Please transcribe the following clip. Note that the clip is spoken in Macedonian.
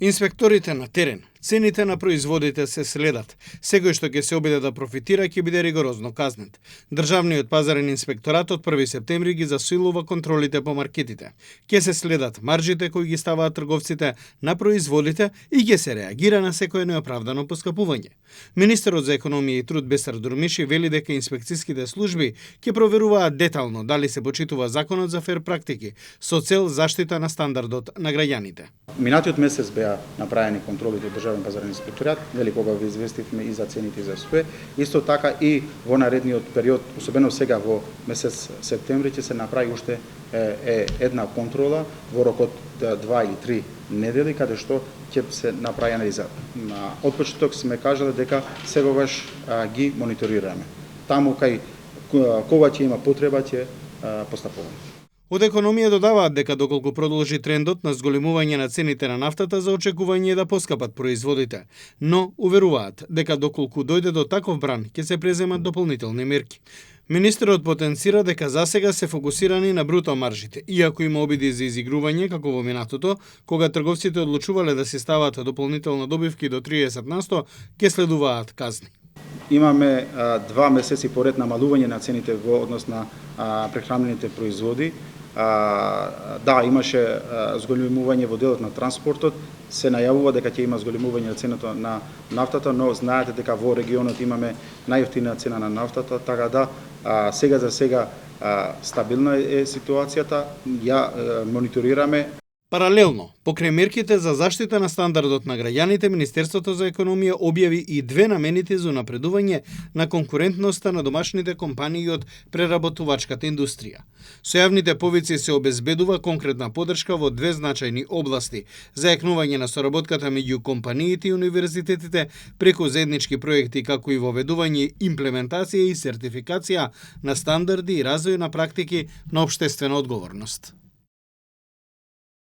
Инспекторите на терен, цените на производите се следат. Секој што ќе се обиде да профитира ќе биде ригорозно казнет. Државниот пазарен инспекторат од 1 септември ги засилува контролите по маркетите. Ќе се следат маржите кои ги ставаат трговците на производите и ќе се реагира на секое неоправдано поскапување. Министерот за економија и труд Бесар Дурмиши вели дека инспекциските служби ќе проверуваат детално дали се почитува законот за фер практики со цел заштита на стандардот на граѓаните. Минатиот месец беа направени контролите од Државен пазарен инспекторат, вели кога ви известивме и за цените и за све. Исто така и во наредниот период, особено сега во месец септември, ќе се направи уште една контрола во рокот 2 или 3 недели, каде што ќе се направи анализа. На отпочеток сме кажале дека секогаш ги мониторираме. Таму кај кога ќе има потреба ќе постапуваме. Од економија додаваат дека доколку продолжи трендот на зголемување на цените на нафтата, за очекување е да поскапат производите, но уверуваат дека доколку дојде до таков бран, ќе се преземат дополнителни мерки. Министерот потенцира дека засега се фокусирани на бруто маржите, иако има обиди за изигрување како во минатото, кога трговците одлучувале да се стават дополнително добивки до 30%, ќе следуваат казни. Имаме 2 месеци поред намалување на цените во однос на прехранените производи. Да, имаше зголемување во делот на транспортот, се најавува дека ќе има зголемување на цената на нафтата, но знаете дека во регионот имаме најевтина цена на нафтата, така да сега за сега стабилна е ситуацијата, ја мониторираме. Паралелно, покрај мерките за заштита на стандардот на граѓаните, Министерството за економија објави и 2 наменити за напредување на конкурентноста на домашните компании од преработувачката индустрија. Со јавните повици се обезбедува конкретна поддршка во 2 значајни области: зајакнување на соработката меѓу компаниите и универзитетите преку заеднички проекти, како и воведување, имплементација и сертификација на стандарди и развој на практики на општествена одговорност.